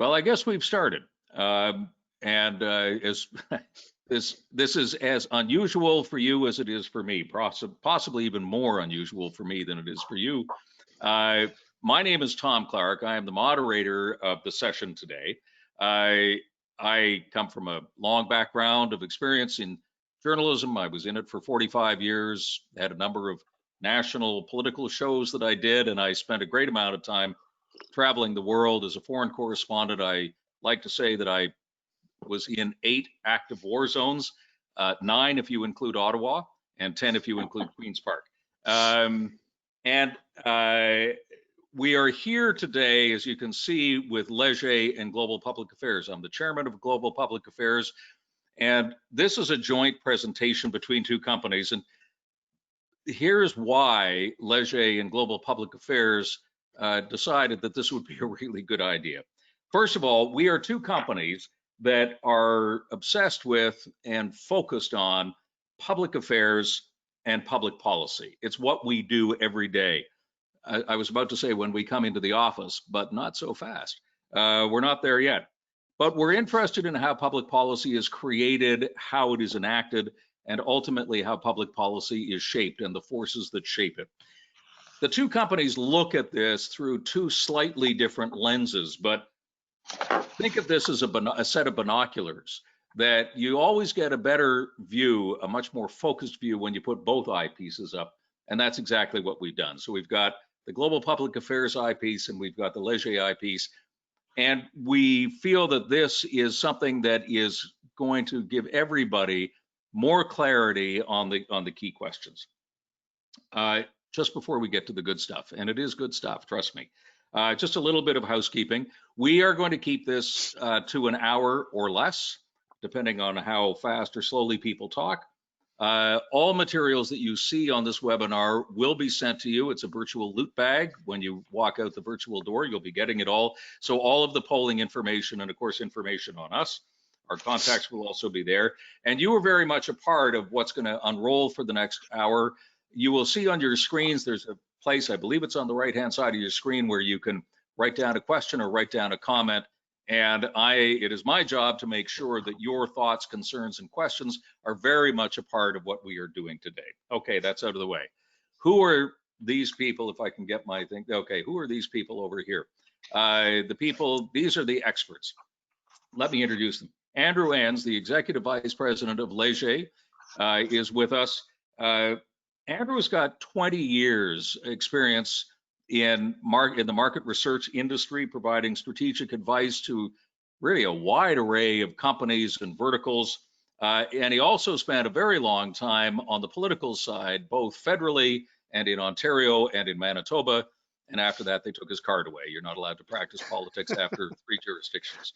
Well, I guess we've started. And as this is as unusual for you as it is for me, possibly even more unusual for me than it is for you. My name is Tom Clark. I am the moderator of the session today. I come from a long background of experience in journalism. I was in it for 45 years, had a number of national political shows that I did, and I spent a great amount of time traveling the world as a foreign correspondent. I like to say that I was in 8 active war zones, 9 if you include Ottawa, and 10 if you include Queen's Park. And we are here today, as you can see, with Leger and Global Public Affairs. I'm the chairman of Global Public Affairs, and this is a joint presentation between 2 companies. And here's why Leger and Global Public Affairs decided that this would be a really good idea. First of all, we are 2 companies that are obsessed with and focused on public affairs and public policy. It's what we do every day. I was about to say when we come into the office, but not so fast. We're not there yet. But we're interested in how public policy is created, how it is enacted, and ultimately how public policy is shaped and the forces that shape it. The 2 companies look at this through 2 slightly different lenses, but think of this as a set of binoculars that you always get a better view, a much more focused view when you put both eyepieces up. And that's exactly what we've done. So we've got the Global Public Affairs eyepiece and we've got the Leger eyepiece. And we feel that this is something that is going to give everybody more clarity on the key questions. Just before we get to the good stuff, and it is good stuff, trust me. Just a little bit of housekeeping. We are going to keep this to an hour or less, depending on how fast or slowly people talk. All materials that you see on this webinar will be sent to you. It's a virtual loot bag. When you walk out the virtual door, you'll be getting it all. So all of the polling information and, of course, information on us, our contacts will also be there. And you are very much a part of what's going to unroll for the next hour. You will see on your screens, there's a place, I believe it's on the right-hand side of your screen, where you can write down a question or write down a comment. And it is my job to make sure that your thoughts, concerns, and questions are very much a part of what we are doing today. Okay, that's out of the way. Who are these people, if I can get my thing? Okay, who are these people over here? These are the experts. Let me introduce them. Andrew Enns, the Executive Vice President of Leger, is with us. Andrew's got 20 years experience in the market research industry, providing strategic advice to really a wide array of companies and verticals. And he also spent a very long time on the political side, both federally and in Ontario and in Manitoba. And after that, they took his card away. You're not allowed to practice politics after 3 jurisdictions.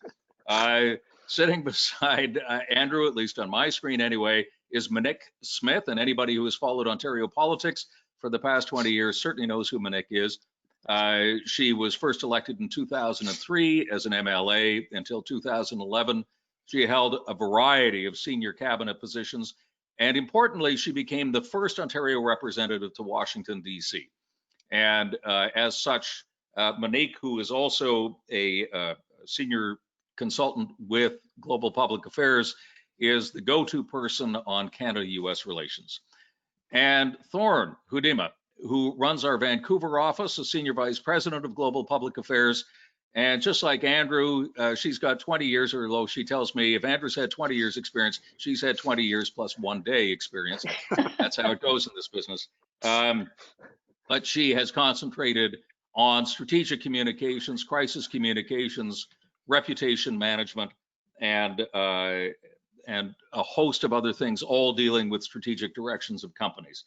Sitting beside Andrew, at least on my screen anyway, is Monique Smith. And anybody who has followed Ontario politics for the past 20 years certainly knows who Monique is. She was first elected in 2003 as an MLA until 2011. She held a variety of senior cabinet positions. And importantly, she became the first Ontario representative to Washington, D.C. And as such, Monique, who is also a senior consultant with Global Public Affairs, is the go-to person on Canada-US relations. And Thoren Hudyma, who runs our Vancouver office, a senior vice president of Global Public Affairs. And just like Andrew, she's got 20 years, or though she tells me if Andrew's had 20 years experience, she's had 20 years plus 1 day experience. That's how it goes in this business. But she has concentrated on strategic communications, crisis communications, reputation management, and a host of other things, all dealing with strategic directions of companies.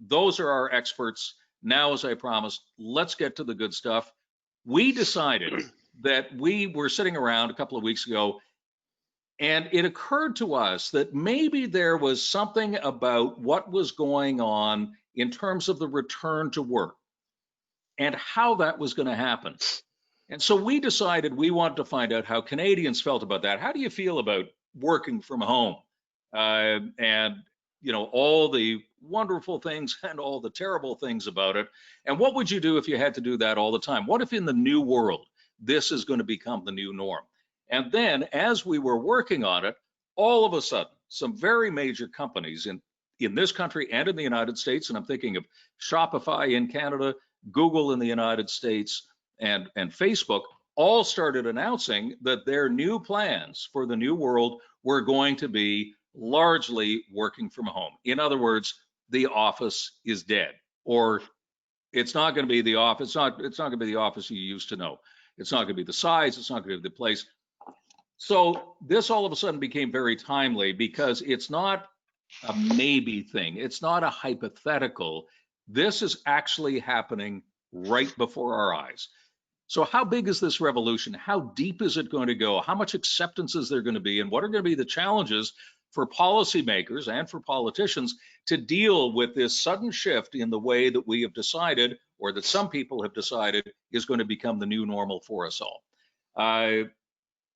Those are our experts. Now, as I promised, let's get to the good stuff. We decided that we were sitting around a couple of weeks ago, and it occurred to us that maybe there was something about what was going on in terms of the return to work and how that was going to happen. And so we decided we wanted to find out how Canadians felt about that. How do you feel about working from home? And, you know, all the wonderful things and all the terrible things about it. And what would you do if you had to do that all the time? What if in the new world this is going to become the new norm. And then as we were working on it, all of a sudden, some very major companies in this country and in the United States, and I'm thinking of Shopify in Canada, Google in the United States, and Facebook, all started announcing that their new plans for the new world were going to be largely working from home. In other words, the office is dead, or it's not going to be the office. It's not going to be the office you used to know. It's not going to be the size. It's not going to be the place. So this all of a sudden became very timely because it's not a maybe thing. It's not a hypothetical. This is actually happening right before our eyes. So how big is this revolution? How deep is it going to go? How much acceptance is there going to be? And what are going to be the challenges for policymakers and for politicians to deal with this sudden shift in the way that we have decided, or that some people have decided, is going to become the new normal for us all?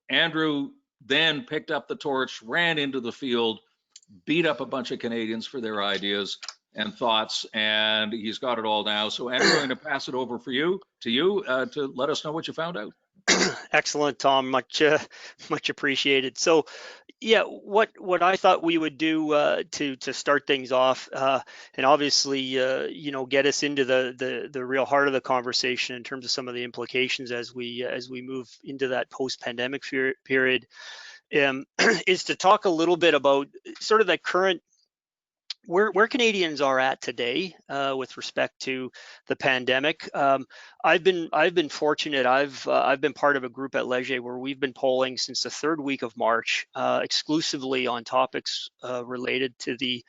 Andrew then picked up the torch, ran into the field, beat up a bunch of Canadians for their ideas and thoughts, and he's got it all now. So Andrew, I'm going to pass it over to you to let us know what you found out. Excellent, Tom. Much appreciated. So, yeah, what I thought we would do to start things off, and obviously, get us into the real heart of the conversation in terms of some of the implications as we move into that post-pandemic period, is to talk a little bit about sort of the current where Canadians are at today with respect to the pandemic. I've been fortunate. I've been part of a group at Leger where we've been polling since the third week of March, exclusively on topics related to the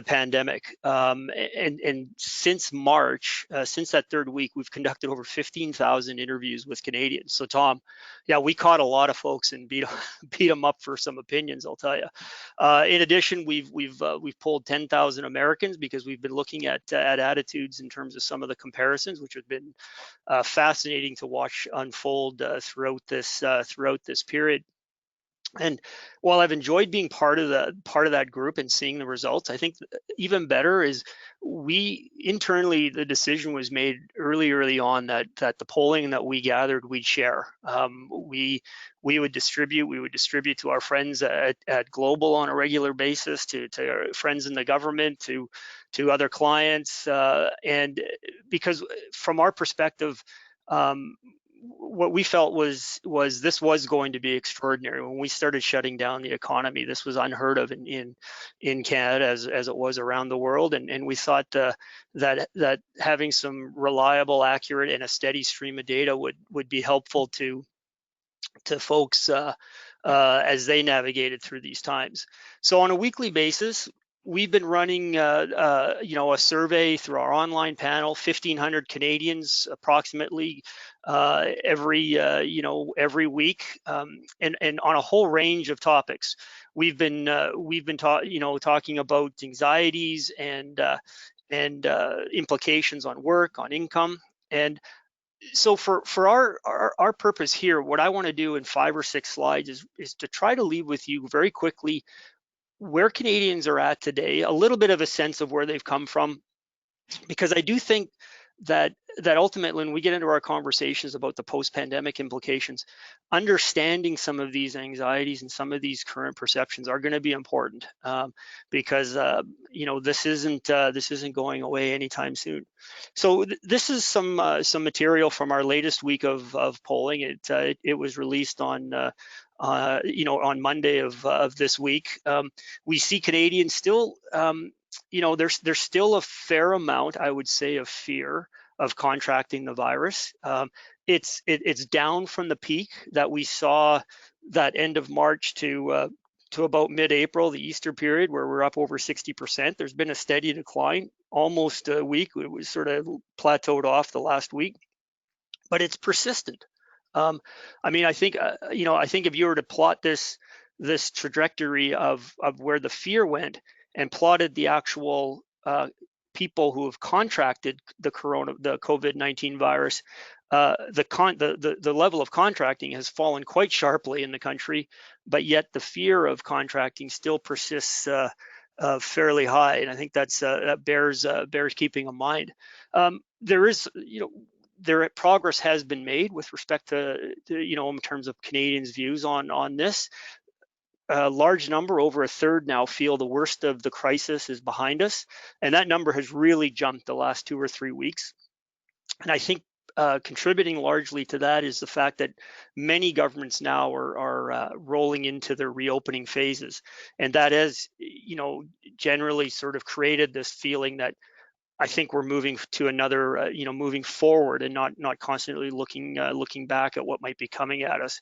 pandemic. And since March, since that third week, we've conducted over 15,000 interviews with Canadians. So Tom, yeah, we caught a lot of folks and beat them up for some opinions, I'll tell you. In addition, we've polled 10,000 Americans because we've been looking at attitudes in terms of some of the comparisons, which have been fascinating to watch unfold throughout this period. And while I've enjoyed being part of that group and seeing the results, I think even better is we internally, the decision was made early on that the polling that we gathered, we'd share. We would distribute to our friends at Global on a regular basis, to our friends in the government, to other clients, and because from our perspective, what we felt was this was going to be extraordinary. When we started shutting down the economy, this was unheard of in Canada as it was around the world, and we thought that having some reliable, accurate, and a steady stream of data would be helpful to folks as they navigated through these times. So on a weekly basis, we've been running a survey through our online panel, 1,500 Canadians approximately every week, and on a whole range of topics. We've been talking about anxieties and implications on work, on income. And so for our purpose here, what I want to do in 5 or 6 slides is to try to leave with you very quickly where Canadians are at today, a little bit of a sense of where they've come from, because I do think that ultimately, when we get into our conversations about the post-pandemic implications, understanding some of these anxieties and some of these current perceptions are going to be important, because this isn't going away anytime soon. So this is some material from our latest week of polling. It was released on Monday of this week. We see Canadians still, there's still a fair amount, I would say, of fear of contracting the virus. It's down from the peak that we saw that end of March to about mid-April, the Easter period, where we're up over 60%. There's been a steady decline, almost a week. It was sort of plateaued off the last week, but it's persistent. I think if you were to plot this trajectory of where the fear went and plotted the actual people who have contracted the COVID-19 virus, the level of contracting has fallen quite sharply in the country, but yet the fear of contracting still persists fairly high, and I think that bears keeping in mind. There is, progress has been made with respect to in terms of Canadians' views on this. A large number, over a third now, feel the worst of the crisis is behind us, and that number has really jumped the last 2 or 3 weeks. And I think contributing largely to that is the fact that many governments now are rolling into their reopening phases, and that has, generally sort of created this feeling that I think we're moving to another, moving forward and not constantly looking back at what might be coming at us.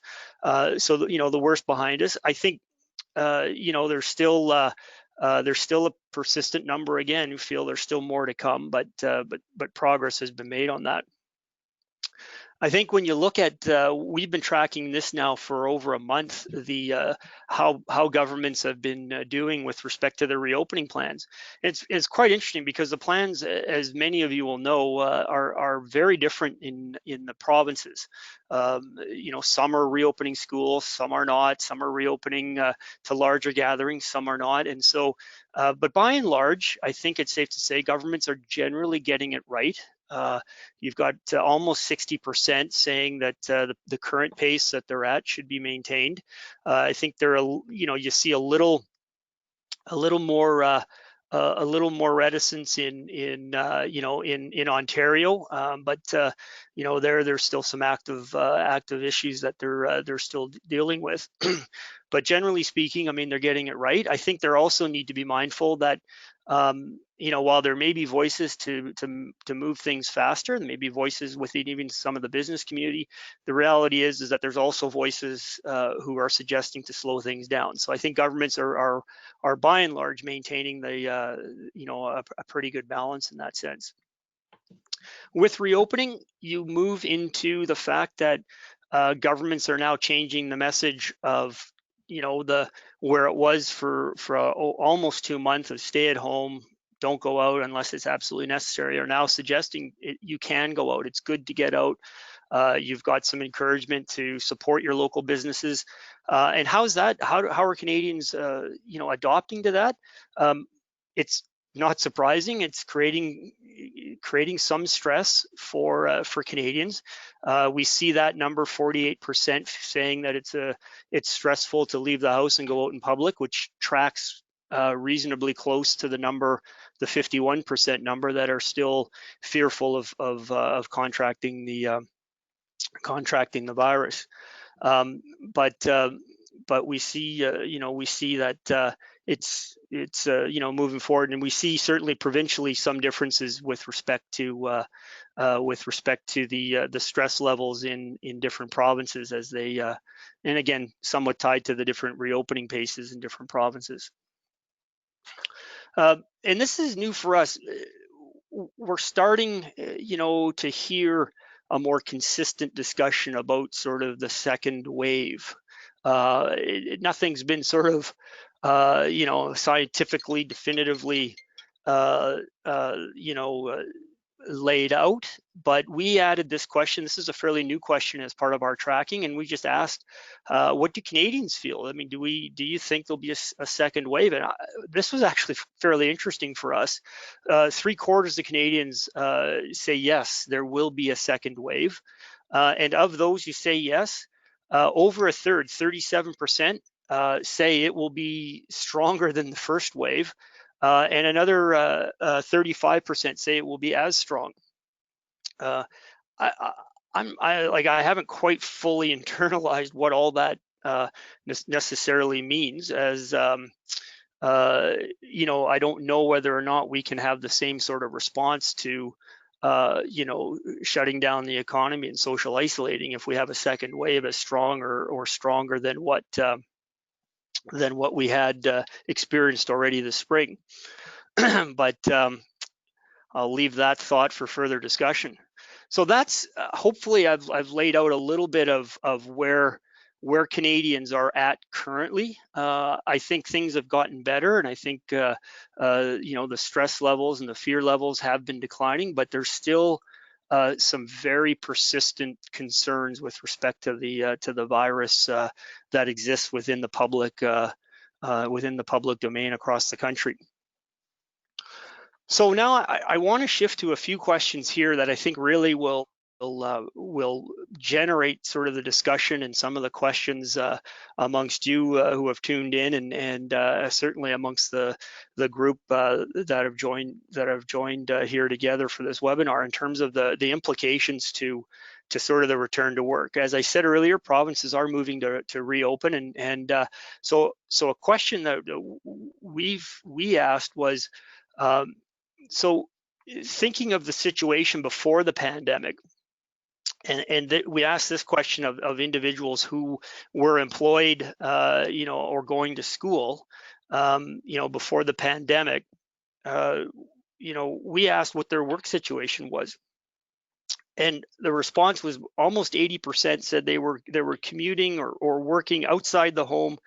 So the worst behind us. I think there's still a persistent number again who feel there's still more to come, but progress has been made on that. I think when you look at, we've been tracking this now for over a month, the how governments have been doing with respect to their reopening plans. It's quite interesting because the plans, as many of you will know, are very different in the provinces. Some are reopening schools, some are not. Some are reopening to larger gatherings, some are not. And so, but by and large, I think it's safe to say governments are generally getting it right. You've got almost 60% saying that the current pace that they're at should be maintained. I think you see a little more reticence in Ontario, but there's still some active issues that they're still dealing with. But generally speaking, I mean, they're getting it right. I think they also need to be mindful that while there may be voices to move things faster, there may be voices within even some of the business community, the reality is that there's also voices who are suggesting to slow things down. So I think governments are by and large maintaining a pretty good balance in that sense. With reopening, you move into the fact that governments are now changing the message of where it was for almost 2 months of stay at home, don't go out unless it's absolutely necessary, are now suggesting you can go out. It's good to get out. You've got some encouragement to support your local businesses. And how's that? How are Canadians, adopting to that? It's not surprising. It's creating some stress for Canadians. We see that number 48% saying that it's stressful to leave the house and go out in public, which tracks reasonably close to the 51% number that are still fearful of contracting the virus. But we see that it's moving forward, and we see certainly provincially some differences with respect to the stress levels in different provinces as they and again somewhat tied to the different reopening paces in different provinces. And this is new for us. We're starting to hear a more consistent discussion about sort of the second wave. Nothing's been sort of scientifically definitively laid out, but we added this question. This is a fairly new question as part of our tracking, and we just asked, what do Canadians feel? I mean, do you think there'll be a second wave? And this was actually fairly interesting for us. 3/4 of Canadians say yes, there will be a second wave, and of those who say yes, over a third, 37%, say it will be stronger than the first wave, and another 35% say it will be as strong. I haven't quite fully internalized what all that necessarily means, as I don't know whether or not we can have the same sort of response to shutting down the economy and social isolating if we have a second wave as strong or stronger than what we had experienced already this spring. But I'll leave that thought for further discussion. So that's hopefully I've laid out a little bit of where Canadians are at currently. I think things have gotten better, and I think the stress levels and the fear levels have been declining, but there's still some very persistent concerns with respect to the virus that exists within the public domain across the country. So now I want to shift to a few questions here that I think really will will generate sort of the discussion and some of the questions amongst you who have tuned in, and certainly amongst the group that have joined here together for this webinar in terms of the implications to sort of the return to work. As I said earlier, provinces are moving to reopen, and so a question that we asked was, so thinking of the situation before the pandemic, and we asked this question of individuals who were employed, or going to school, before the pandemic. We asked what their work situation was, and the response was almost 80% said they were commuting or working outside the home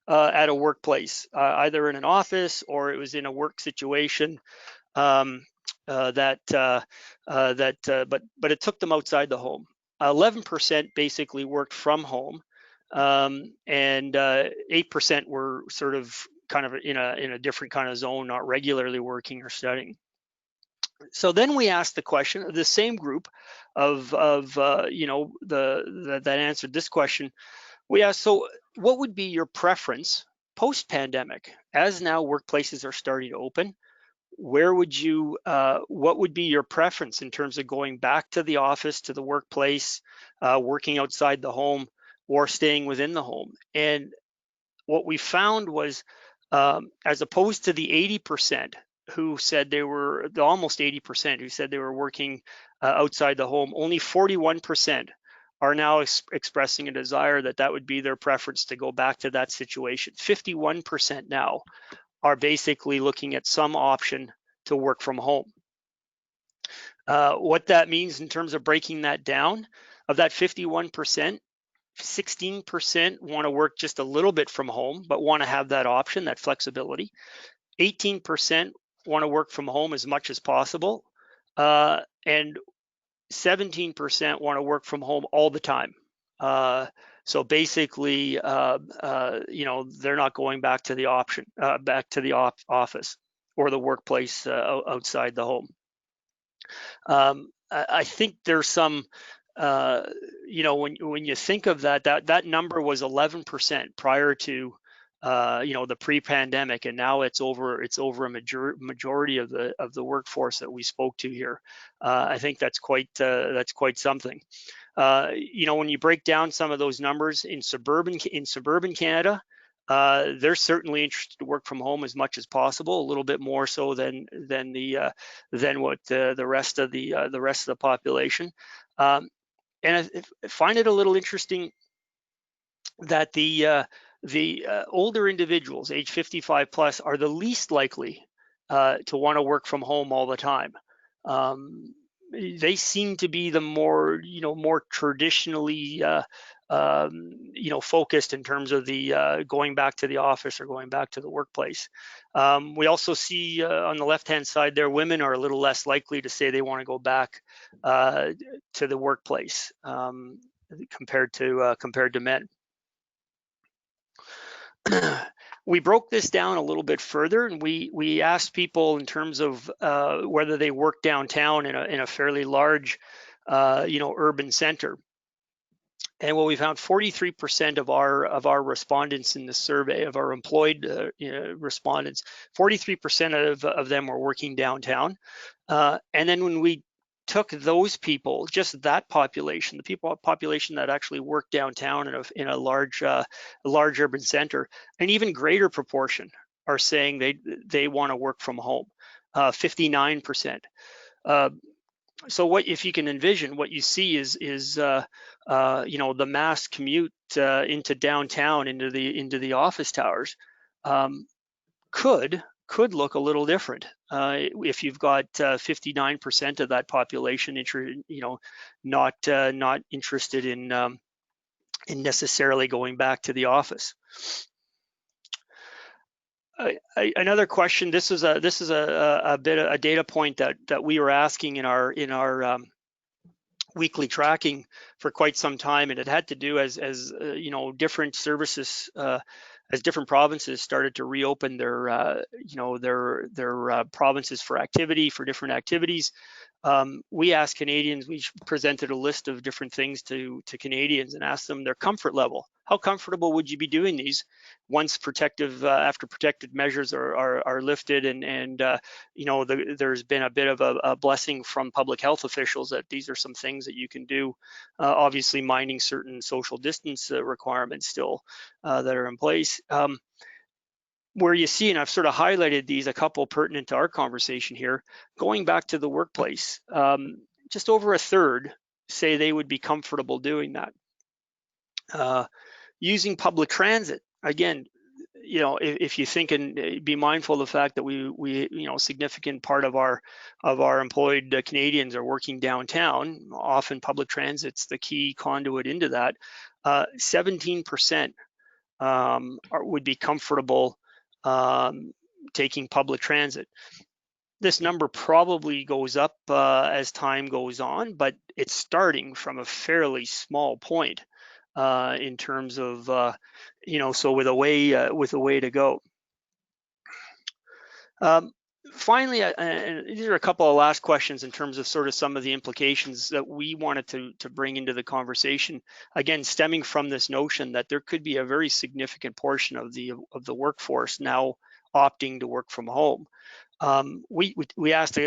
at a workplace, either in an office or it was in a work situation. But it took them outside the home. 11% basically worked from home, and 8% were sort of kind of in a different kind of zone, not regularly working or studying. So then we asked the question of the same group that answered this question. We asked, so what would be your preference post-pandemic, as now workplaces are starting to open? Where would you, what would be your preference in terms of going back to the office, to the workplace, working outside the home, or staying within the home? And what we found was, as opposed to the 80% who said almost 80% who said they were working outside the home, only 41% are now expressing a desire that would be their preference to go back to that situation. 51% now are basically looking at some option to work from home. What that means in terms of breaking that down, of that 51%, 16% want to work just a little bit from home, but want to have that option, that flexibility. 18% want to work from home as much as possible, and 17% want to work from home all the time. So basically, they're not going back to the office or the workplace outside the home. I think there's some, when you think of that number was 11% prior to, the pre-pandemic, and now it's over a majority of the workforce that we spoke to here. I think that's quite something. When you break down some of those numbers in suburban Canada, they're certainly interested to work from home as much as possible, a little bit more so than what the rest of the population. And I find it a little interesting that the older individuals, age 55 plus, are the least likely to want to work from home all the time. They seem to be the more traditionally focused in terms of the going back to the office or going back to the workplace. We also see on the left-hand side there, women are a little less likely to say they want to go back to the workplace compared to men. We broke this down a little bit further, and we asked people in terms of whether they work downtown in a fairly large, urban center. And what we found, 43% of our respondents in the survey, of our employed respondents, 43% of them were working downtown. And then when we took those people, just that population, the population that actually work downtown in a large urban center, an even greater proportion are saying they want to work from home, 59%. So what, if you can envision, what you see is the mass commute into downtown, into the office towers, could look a little different if you've got 59% of that population not interested in necessarily going back to the office. Another question. This is a data point that we were asking in our weekly tracking for quite some time, and it had to do as different services as different provinces started to reopen their provinces for different activities, we asked Canadians, we presented a list of different things to Canadians and asked them their comfort level. How comfortable would you be doing these once after protective measures are lifted, and there's been a bit of a blessing from public health officials that these are some things that you can do, obviously minding certain social distance requirements still that are in place. Where you see, and I've sort of highlighted these, a couple pertinent to our conversation here, going back to the workplace, just over a third say they would be comfortable doing that. Using public transit, again, if you think and be mindful of the fact that we significant part of our employed Canadians are working downtown, often public transit's the key conduit into that. 17% would be comfortable taking public transit. This number probably goes up as time goes on, but it's starting from a fairly small point in terms of so with a way to go. Finally, and these are a couple of last questions in terms of sort of some of the implications that we wanted to bring into the conversation. Again, stemming from this notion that there could be a very significant portion of the workforce now opting to work from home. We asked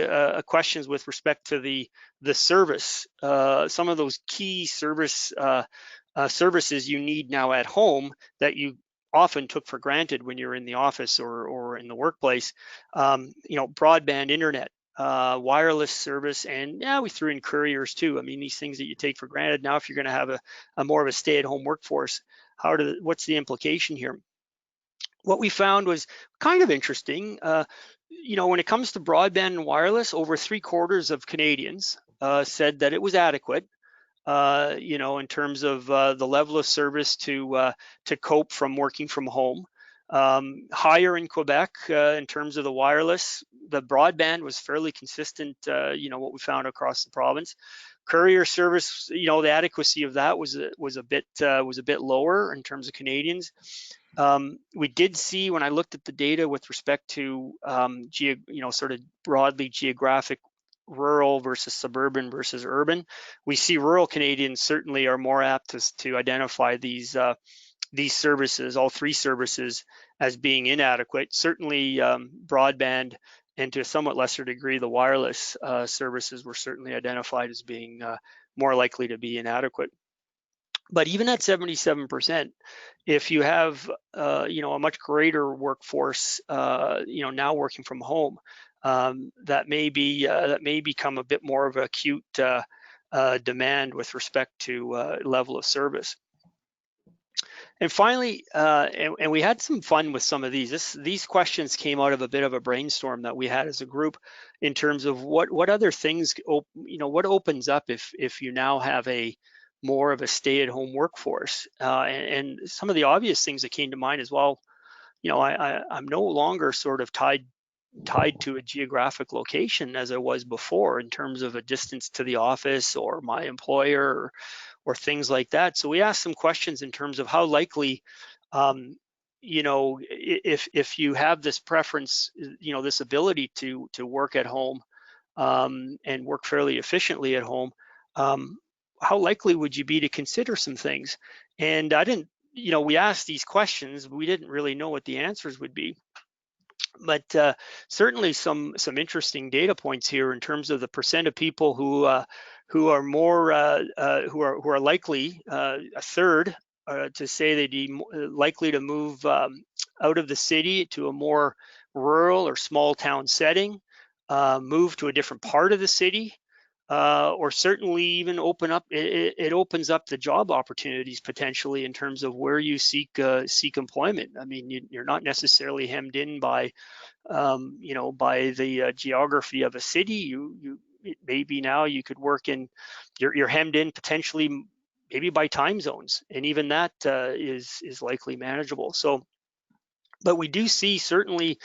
questions with respect to the service, some of those key services you need now at home that you often took for granted when you're in the office or in the workplace. Broadband internet, wireless service, and we threw in couriers too. I mean, these things that you take for granted now, if you're going to have a more of a stay-at-home workforce, what's the implication here? What we found was kind of interesting. When it comes to broadband and wireless, over 3/4 of Canadians said that it was adequate. In terms of the level of service to cope from working from home. Higher in Quebec in terms of the wireless. The broadband was fairly consistent, what we found across the province. Courier service, the adequacy of that was a bit lower in terms of Canadians. We did see, when I looked at the data with respect to sort of broadly geographic, rural versus suburban versus urban, we see rural Canadians certainly are more apt to identify these services, all three services, as being inadequate. Certainly broadband, and to a somewhat lesser degree the wireless services, were certainly identified as being more likely to be inadequate. But even at 77%, if you have a much greater workforce now working from home, that may become a bit more of an acute demand with respect to level of service. And finally, and we had some fun with some of these questions came out of a bit of a brainstorm that we had as a group in terms of what other things, what opens up if you now have more of a stay-at-home workforce, and some of the obvious things that came to mind as well. I'm no longer sort of tied to a geographic location as I was before in terms of a distance to the office or my employer or things like that. So we asked some questions in terms of how likely, if you have this preference, this ability to work at home and work fairly efficiently at home, how likely would you be to consider some things? And I didn't, we asked these questions, we didn't really know what the answers would be. But certainly some interesting data points here in terms of the percent of people who are more who are likely, a third, to say they'd be likely to move out of the city to a more rural or small town setting, move to a different part of the city, or certainly even it opens up the job opportunities potentially in terms of where you seek employment. I mean, you're not necessarily hemmed in by by the geography of a city. Maybe now you could work in, you're hemmed in potentially maybe by time zones, and even that is likely manageable. So, but we do see certainly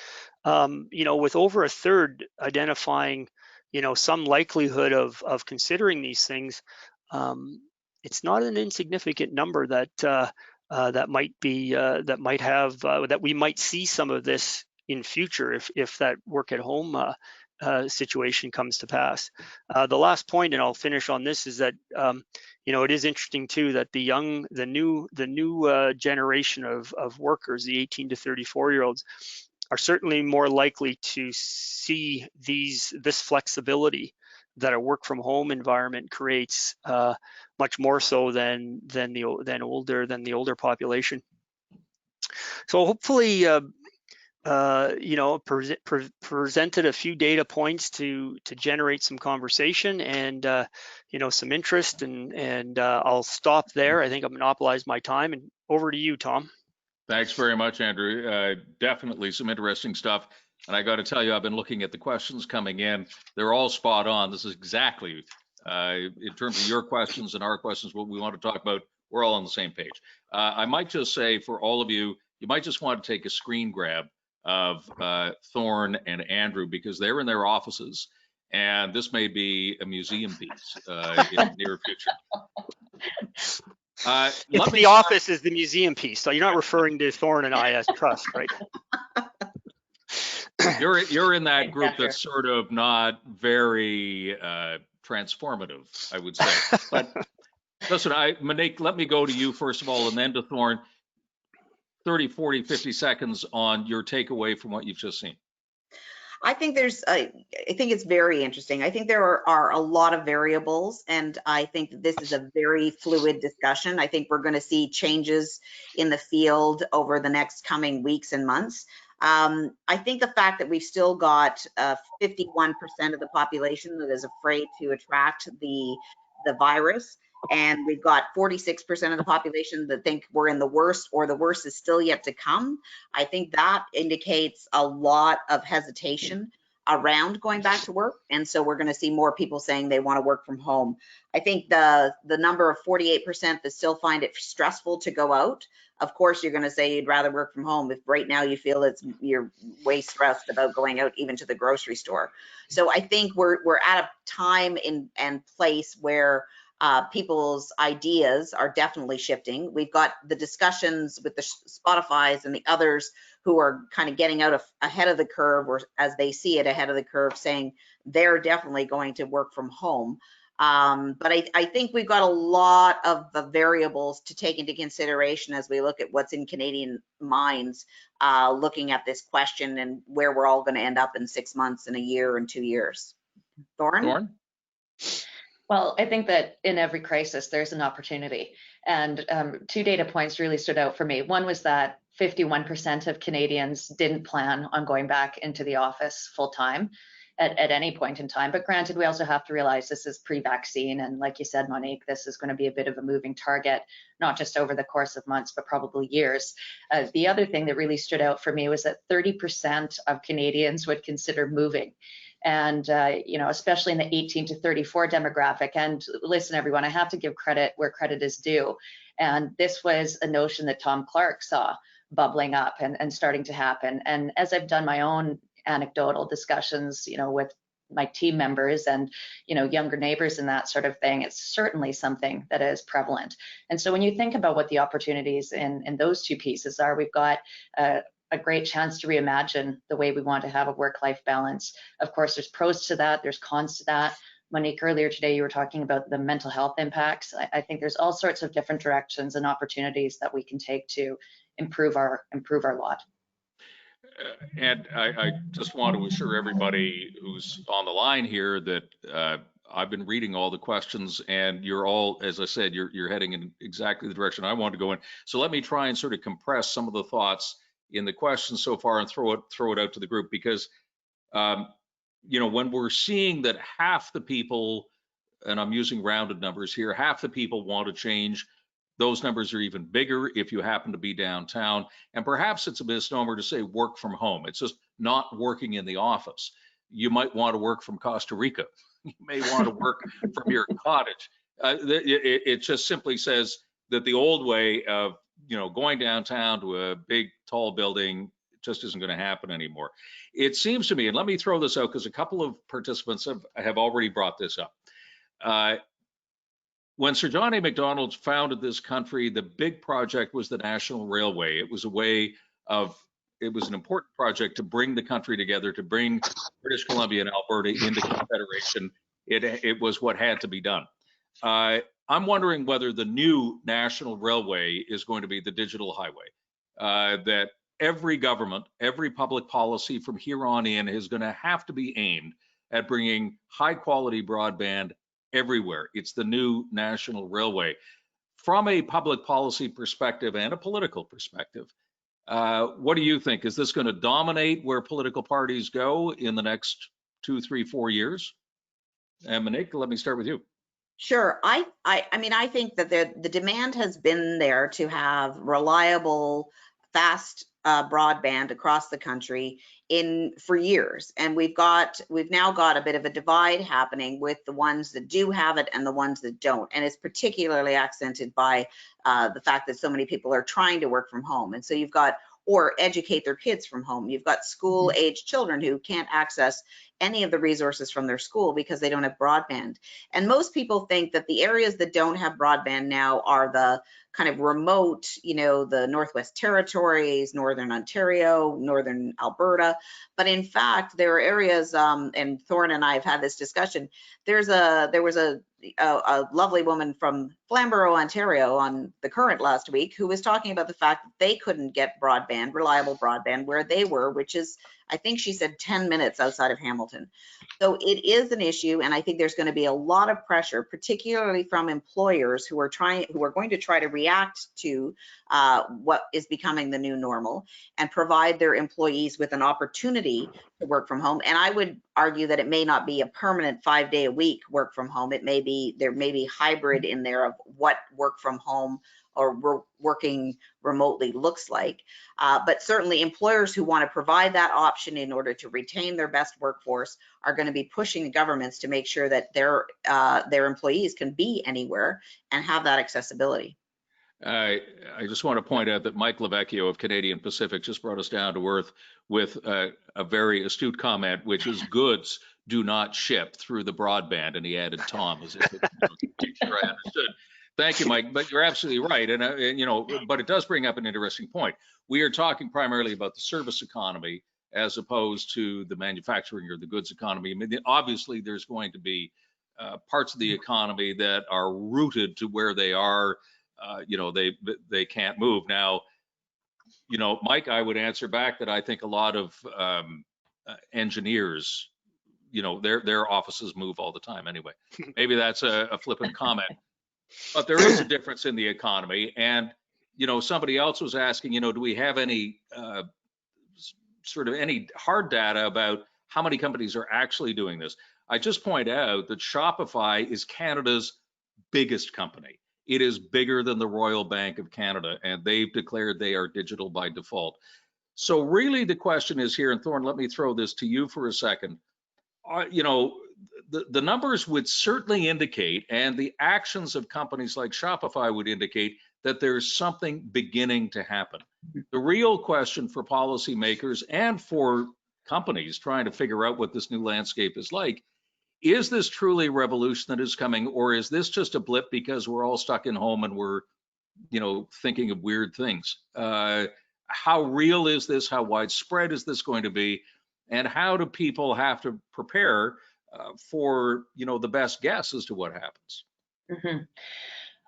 with over a third identifying some likelihood of considering these things. It's not an insignificant number that that might be that we might see some of this in future if that work at home situation comes to pass. The last point, and I'll finish on this, is that it is interesting too that the new generation of workers, the 18 to 34-year-olds, are certainly more likely to see this flexibility that a work from home environment creates, much more so than the older population. So hopefully, presented a few data points to generate some conversation and some interest, and I'll stop there. I think I've monopolized my time, and over to you, Tom. Thanks very much, Andrew. Definitely some interesting stuff. And I got to tell you, I've been looking at the questions coming in. They're all spot on. This is exactly, in terms of your questions and our questions, what we want to talk about. We're all on the same page. I might just say for all of you, you might just want to take a screen grab of Thoren and Andrew, because they're in their offices, and this may be a museum piece in the near future. It's the office is the museum piece, so you're not referring to Thoren and I as trust, right? You're in that group that's sort of not very transformative, I would say. But listen, Monique, let me go to you first of all, and then to Thoren. 30, 40, 50 seconds on your takeaway from what you've just seen. I think it's very interesting. I think there are a lot of variables, and I think that this is a very fluid discussion. I think we're going to see changes in the field over the next coming weeks and months. I think the fact that we've still got 51% of the population that is afraid to attract the virus, and we've got 46% of the population that think we're in the worst, or the worst is still yet to come. I think that indicates a lot of hesitation around going back to work. And so we're going to see more people saying they want to work from home. I think the number of 48% that still find it stressful to go out. Of course, you're going to say you'd rather work from home if right now you feel you're way stressed about going out even to the grocery store. So I think we're at a time and place where people's ideas are definitely shifting. We've got the discussions with the Spotify's and the others who are kind of getting out ahead of the curve, or as they see it ahead of the curve, saying they're definitely going to work from home. But I think we've got a lot of the variables to take into consideration as we look at what's in Canadian minds, looking at this question and where we're all going to end up in 6 months and a year and 2 years. Thoren? Well, I think that in every crisis, there's an opportunity. And 2 data points really stood out for me. One was that 51% of Canadians didn't plan on going back into the office full time at any point in time. But granted, we also have to realize this is pre-vaccine. And like you said, Monique, this is going to be a bit of a moving target, not just over the course of months, but probably years. The other thing that really stood out for me was that 30% of Canadians would consider moving. And, especially in the 18 to 34 demographic. And listen, everyone, I have to give credit where credit is due. And this was a notion that Tom Clark saw bubbling up and starting to happen. And as I've done my own anecdotal discussions, with my team members and, younger neighbors and that sort of thing, it's certainly something that is prevalent. And so when you think about what the opportunities in those 2 pieces are, we've got a great chance to reimagine the way we want to have a work-life balance. Of course, there's pros to that, there's cons to that. Monique, earlier today, you were talking about the mental health impacts. I think there's all sorts of different directions and opportunities that we can take to improve our lot. And I just want to assure everybody who's on the line here that I've been reading all the questions, and you're all, as I said, you're heading in exactly the direction I want to go in. So let me try and sort of compress some of the thoughts in the questions so far and throw it out to the group, because when we're seeing that half the people, and I'm using rounded numbers here, half the people want to change, those numbers are even bigger if you happen to be downtown. And perhaps it's a misnomer to say work from home. It's just not working in the office. You might want to work from Costa Rica. You may want to work from your cottage. It just simply says that the old way of going downtown to a big tall building just isn't going to happen anymore. It seems to me, and let me throw this out because a couple of participants have already brought this up. when Sir John A. Macdonald founded this country, the big project was the National Railway. It was a way of, it was an important project to bring the country together, to bring British Columbia and Alberta into Confederation. It was what had to be done. I'm wondering whether the new National Railway is going to be the digital highway, that every government, every public policy from here on in is going to have to be aimed at bringing high quality broadband everywhere. It's the new National Railway. From a public policy perspective and a political perspective, what do you think? Is this going to dominate where political parties go in the next 2, 3, 4 years? And Monique, let me start with you. Sure. I mean, I think that the demand has been there to have reliable, fast broadband across the country for years, and we've now got a bit of a divide happening with the ones that do have it and the ones that don't, and it's particularly accented by the fact that so many people are trying to work from home, and so you've got, or educate their kids from home. You've got school-age children who can't access any of the resources from their school because they don't have broadband. And most people think that the areas that don't have broadband now are the kind of remote, you know, the Northwest Territories, Northern Ontario, Northern Alberta. But in fact, there are areas, and Thoren and I have had this discussion. There was a lovely woman from Flamborough, Ontario on The Current last week who was talking about the fact that they couldn't get broadband, reliable broadband where they were, which is, I think she said 10 minutes outside of Hamilton. So it is an issue, and I think there's going to be a lot of pressure, particularly from employers who are going to try to react to what is becoming the new normal and provide their employees with an opportunity to work from home. And I would argue that it may not be a permanent 5-day-a-week work from home. There may be hybrid in there of what work from home or working remotely looks like. But certainly employers who want to provide that option in order to retain their best workforce are going to be pushing the governments to make sure that their employees can be anywhere and have that accessibility. I just want to point out that Mike Lavecchio of Canadian Pacific just brought us down to earth with a very astute comment, which is goods do not ship through the broadband, and he added Tom as if it, sure I understood. Thank you, Mike. But you're absolutely right, and you know, but it does bring up an interesting point. We are talking primarily about the service economy as opposed to the manufacturing or the goods economy. I mean, obviously, there's going to be parts of the economy that are rooted to where they are. You know, they can't move now. You know, Mike, I would answer back that I think a lot of engineers, you know, their offices move all the time anyway. Maybe that's a flippant comment. But there is a difference in the economy. And, you know, somebody else was asking, you know, do we have any sort of any hard data about how many companies are actually doing this? I just point out that Shopify is Canada's biggest company. It is bigger than the Royal Bank of Canada, and they've declared they are digital by default. So really the question is here, and Thoren, let me throw this to you for a second. You know, the numbers would certainly indicate, and the actions of companies like Shopify would indicate that there's something beginning to happen. The real question for policymakers and for companies trying to figure out what this new landscape is like, is this truly a revolution that is coming, or is this just a blip because we're all stuck in home and we're, you know, thinking of weird things? How real is this? How widespread is this going to be? And how do people have to prepare for, you know, the best guess as to what happens? Mm-hmm.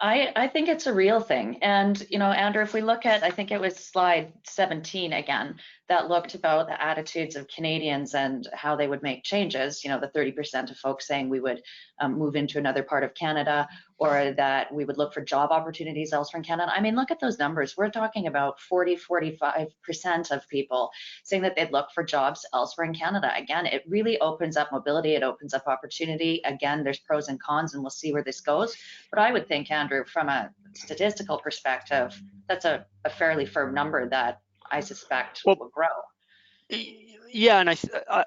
I think it's a real thing. And, you know, Andrew, if we look at, I think it was slide 17 again, that looked about the attitudes of Canadians and how they would make changes, you know, the 30% of folks saying we would move into another part of Canada, or that we would look for job opportunities elsewhere in Canada. I mean, look at those numbers. We're talking about 45% of people saying that they'd look for jobs elsewhere in Canada. Again, it really opens up mobility. It opens up opportunity. Again, there's pros and cons, and we'll see where this goes. But I would think, Andrew, from a statistical perspective, that's a fairly firm number that I suspect will grow. Yeah, and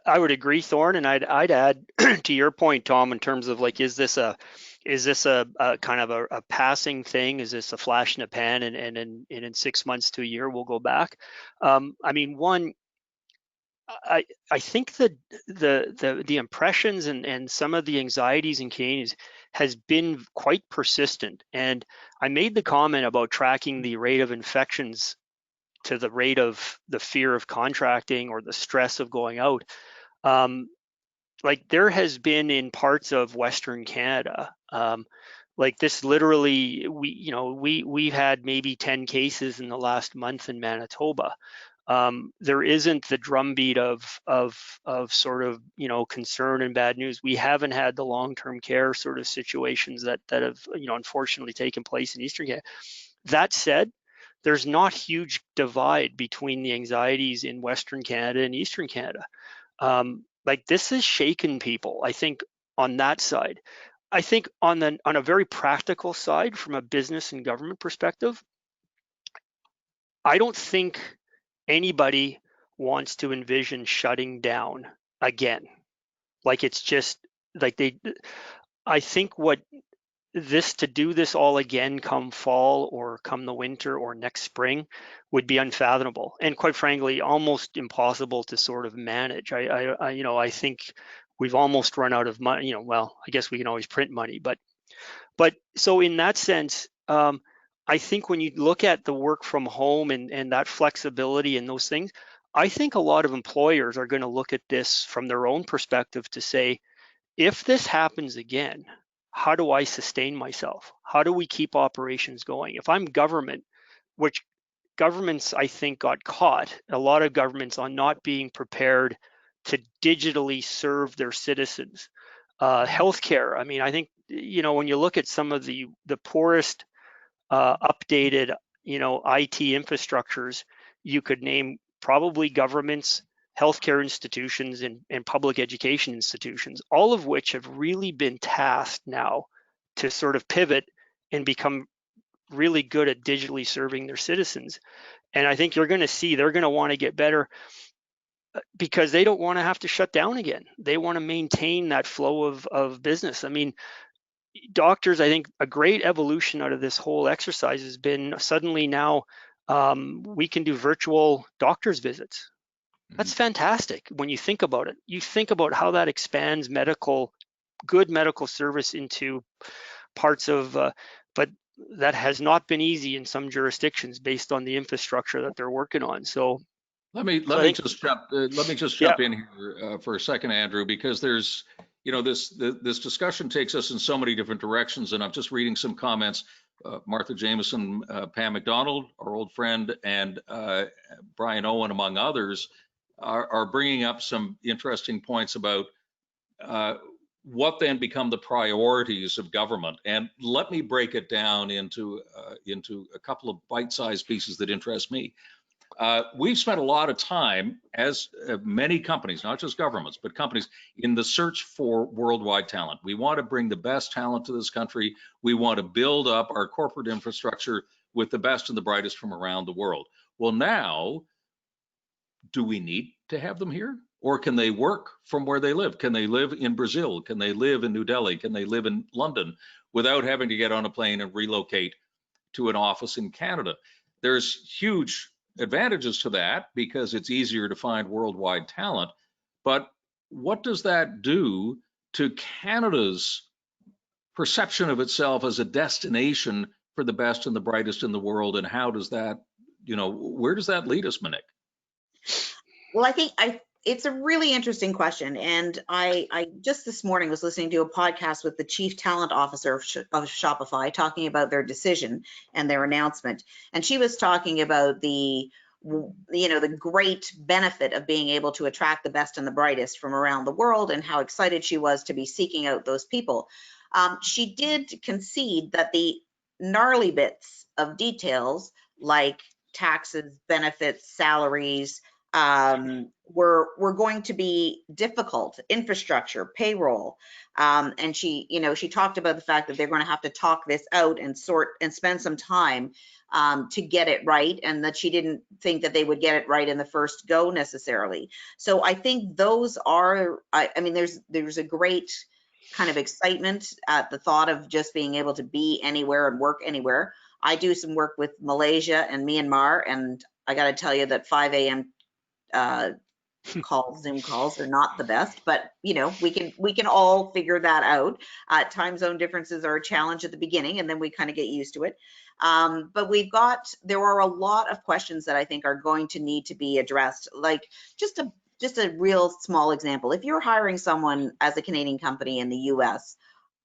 I would agree, Thoren, and I'd add to your point, Tom, in terms of like, is this a kind of a passing thing? Is this a flash in a pan, and in 6 months to a year we'll go back? I mean, one, I think that the impressions and some of the anxieties in Canadians has been quite persistent. And I made the comment about tracking the rate of infections to the rate of the fear of contracting or the stress of going out. Like there has been in parts of Western Canada, like this literally, we've had maybe 10 cases in the last month in Manitoba. There isn't the drumbeat of sort of, concern and bad news. We haven't had the long-term care sort of situations that have, unfortunately taken place in Eastern Canada. That said, there's not huge divide between the anxieties in Western Canada and Eastern Canada. Like this has shaken people, I think, on that side. I think on a very practical side, from a business and government perspective, I don't think anybody wants to envision shutting down again. Like it's just like I think to do this all again come fall or come the winter or next spring would be unfathomable, and quite frankly almost impossible to sort of manage. I think we've almost run out of money. Well, I guess we can always print money, but so in that sense, I think when you look at the work from home and that flexibility and those things, I think a lot of employers are going to look at this from their own perspective to say, if this happens again, how do I sustain myself? How do we keep operations going? If I'm government, which governments I think got caught, a lot of governments, on not being prepared to digitally serve their citizens. Healthcare, I mean, I think, when you look at some of the poorest updated, IT infrastructures, you could name probably governments, healthcare institutions, and public education institutions, all of which have really been tasked now to sort of pivot and become really good at digitally serving their citizens. And I think you're going to see they're going to want to get better because they don't want to have to shut down again. They want to maintain that flow of business. I mean, doctors, I think a great evolution out of this whole exercise has been suddenly now we can do virtual doctor's visits. That's fantastic when you think about it. You think about how that expands good medical service into parts of, but that has not been easy in some jurisdictions based on the infrastructure that they're working on. So let me just jump in here for a second, Andrew, because there's, this discussion takes us in so many different directions, and I'm just reading some comments. Martha Jameson, Pam McDonald, our old friend, and Brian Owen, among others, are bringing up some interesting points about what then become the priorities of government. And let me break it down into a couple of bite-sized pieces that interest me. We've spent a lot of time, as many companies, not just governments, but companies, in the search for worldwide talent. We want to bring the best talent to this country. We want to build up our corporate infrastructure with the best and the brightest from around the world. Well, now, do we need to have them here? Or can they work from where they live? Can they live in Brazil? Can they live in New Delhi? Can they live in London without having to get on a plane and relocate to an office in Canada? There's huge advantages to that because it's easier to find worldwide talent. But what does that do to Canada's perception of itself as a destination for the best and the brightest in the world? And how does that, where does that lead us, Monique? Well, I think it's a really interesting question. And I just this morning was listening to a podcast with the chief talent officer of Shopify talking about their decision and their announcement. And she was talking about the great benefit of being able to attract the best and the brightest from around the world and how excited she was to be seeking out those people. She did concede that the gnarly bits of details like taxes, benefits, salaries, were going to be difficult, infrastructure, payroll. And she talked about the fact that they're going to have to talk this out and sort and spend some time to get it right, and that she didn't think that they would get it right in the first go necessarily. So I think those are, I mean, there's a great kind of excitement at the thought of just being able to be anywhere and work anywhere. I do some work with Malaysia and Myanmar, and I got to tell you that 5 a.m. calls, Zoom calls are not the best, but you know, we can all figure that out. Time zone differences are a challenge at the beginning, and then we kind of get used to it. But there are a lot of questions that I think are going to need to be addressed. Like just a real small example. If you're hiring someone as a Canadian company in the US,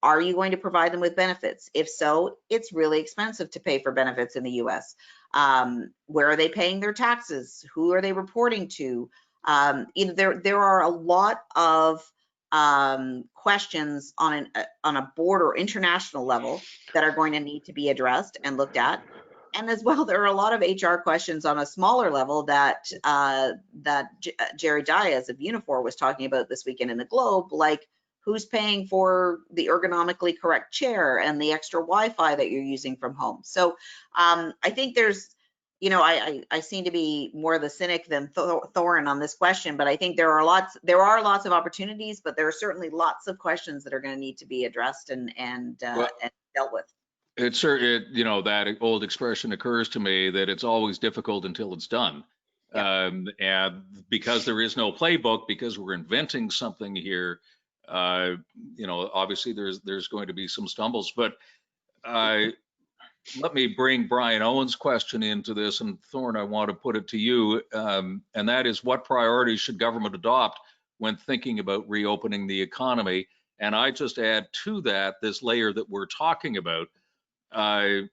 are you going to provide them with benefits? If so, it's really expensive to pay for benefits in the US. Where are they paying their taxes? Who are they reporting to? There are a lot of questions on a board or international level that are going to need to be addressed and looked at. And as well, there are a lot of HR questions on a smaller level that Jerry Dias of Unifor was talking about this weekend in the Globe, like who's paying for the ergonomically correct chair and the extra Wi-Fi that you're using from home. So I think there's, you know, I seem to be more the cynic than Thoren on this question, but I think there are lots of opportunities, but there are certainly lots of questions that are going to need to be addressed and dealt with. You know, that old expression occurs to me that it's always difficult until it's done. Yeah. And because there is no playbook, because we're inventing something here, you know, obviously there's going to be some stumbles, but let me bring Brian Owen's question into this, and Thoren, I want to put it to you, and that is, what priorities should government adopt when thinking about reopening the economy? And I just add to that this layer that we're talking about.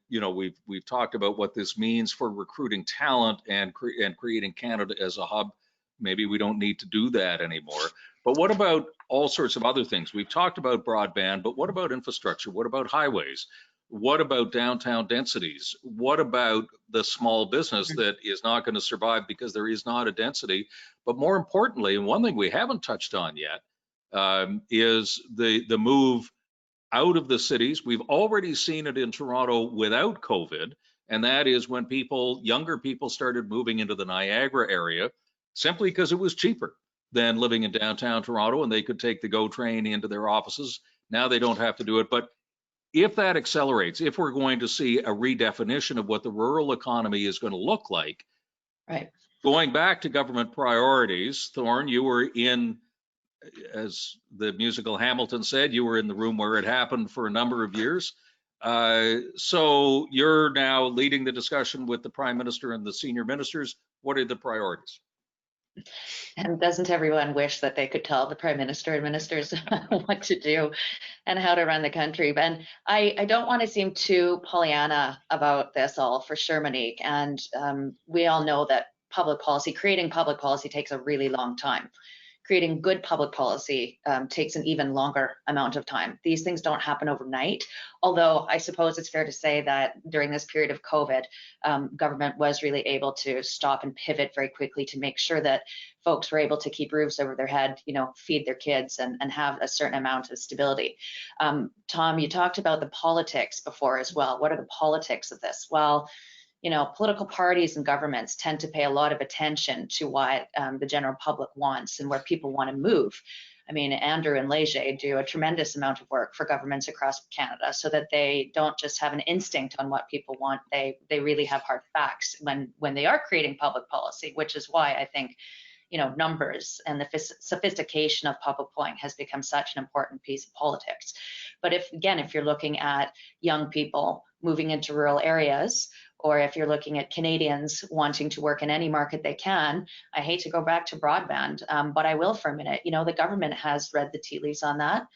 You know, we've talked about what this means for recruiting talent and creating Canada as a hub. Maybe we don't need to do that anymore. But what about all sorts of other things? We've talked about broadband, but what about infrastructure? What about highways? What about downtown densities? What about the small business that is not going to survive because there is not a density? But more importantly, and one thing we haven't touched on yet, is the move out of the cities. We've already seen it in Toronto without COVID, and that is when younger people started moving into the Niagara area simply because it was cheaper than living in downtown Toronto, and they could take the GO train into their offices. Now they don't have to do it. But if that accelerates, if we're going to see a redefinition of what the rural economy is going to look like, Right. Going back to government priorities, Thoren, you were in, as the musical Hamilton said, you were in the room where it happened for a number of years. So you're now leading the discussion with the Prime Minister and the senior ministers. What are the priorities? And doesn't everyone wish that they could tell the Prime Minister and ministers what to do and how to run the country? And I don't want to seem too Pollyanna about this all, for sure, Monique. And we all know that creating public policy takes a really long time. Creating good public policy takes an even longer amount of time. These things don't happen overnight, although I suppose it's fair to say that during this period of COVID, government was really able to stop and pivot very quickly to make sure that folks were able to keep roofs over their head, you know, feed their kids and have a certain amount of stability. Tom, you talked about the politics before as well. What are the politics of this? Well, you know, political parties and governments tend to pay a lot of attention to what the general public wants and where people want to move. I mean, Andrew and Leger do a tremendous amount of work for governments across Canada so that they don't just have an instinct on what people want. They really have hard facts when they are creating public policy, which is why I think, you know, numbers and the sophistication of public polling has become such an important piece of politics. But if you're looking at young people moving into rural areas, or if you're looking at Canadians wanting to work in any market they can, I hate to go back to broadband, but I will for a minute. You know, the government has read the tea leaves on that.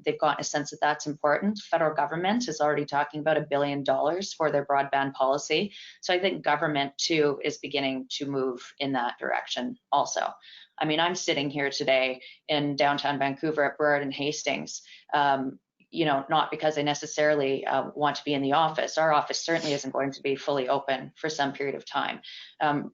They've gotten a sense that that's important. Federal government is already talking about $1 billion for their broadband policy. So I think government too is beginning to move in that direction also. I mean, I'm sitting here today in downtown Vancouver at Burrard and Hastings, you know, not because I necessarily want to be in the office. Our office certainly isn't going to be fully open for some period of time.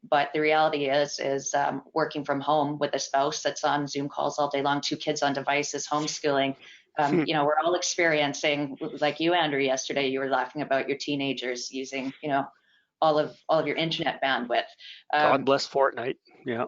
But the reality is working from home with a spouse that's on Zoom calls all day long, 2 kids on devices, homeschooling. You know, we're all experiencing, like you, Andrew, yesterday, you were laughing about your teenagers using, you know, all of your internet bandwidth. God bless Fortnite. Yeah.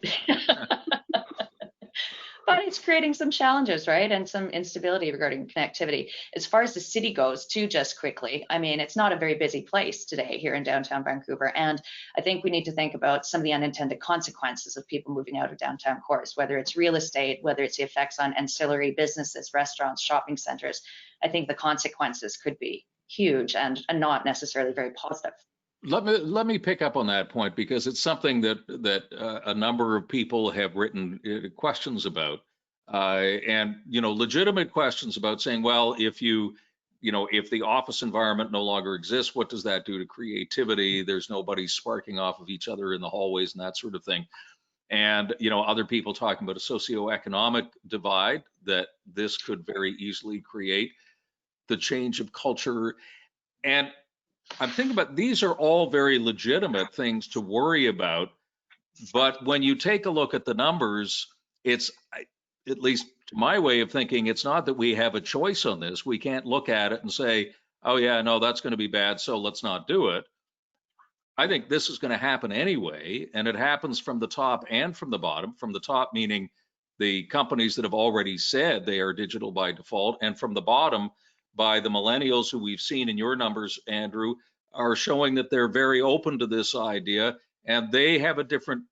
But it's creating some challenges, right? And some instability regarding connectivity. As far as the city goes, too, just quickly, I mean, it's not a very busy place today here in downtown Vancouver. And I think we need to think about some of the unintended consequences of people moving out of downtown cores, whether it's real estate, whether it's the effects on ancillary businesses, restaurants, shopping centers. I think the consequences could be huge and not necessarily very positive. Let me pick up on that point, because it's something that a number of people have written questions about, and legitimate questions about saying, well, if if the office environment no longer exists, what does that do to creativity? There's nobody sparking off of each other in the hallways and that sort of thing. And other people talking about a socioeconomic divide that this could very easily create, the change of culture. And I'm thinking about, these are all very legitimate things to worry about, but when you take a look at the numbers, it's, at least to my way of thinking, it's not that we have a choice on this. We can't look at it and say, oh yeah, no, that's going to be bad, so let's not do it. I think this is going to happen anyway, and it happens from the top and from the bottom. From the top meaning the companies that have already said they are digital by default, and from the bottom by the millennials who we've seen in your numbers, Andrew, are showing that they're very open to this idea, and they have a different,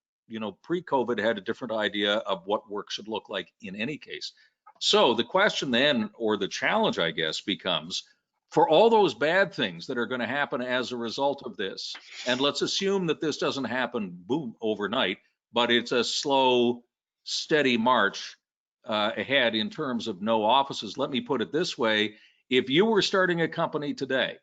pre-COVID had a different idea of what work should look like in any case. So the question then, or the challenge, I guess, becomes, for all those bad things that are going to happen as a result of this, and let's assume that this doesn't happen, boom, overnight, but it's a slow, steady march ahead in terms of no offices. Let me put it this way. If you were starting a company today,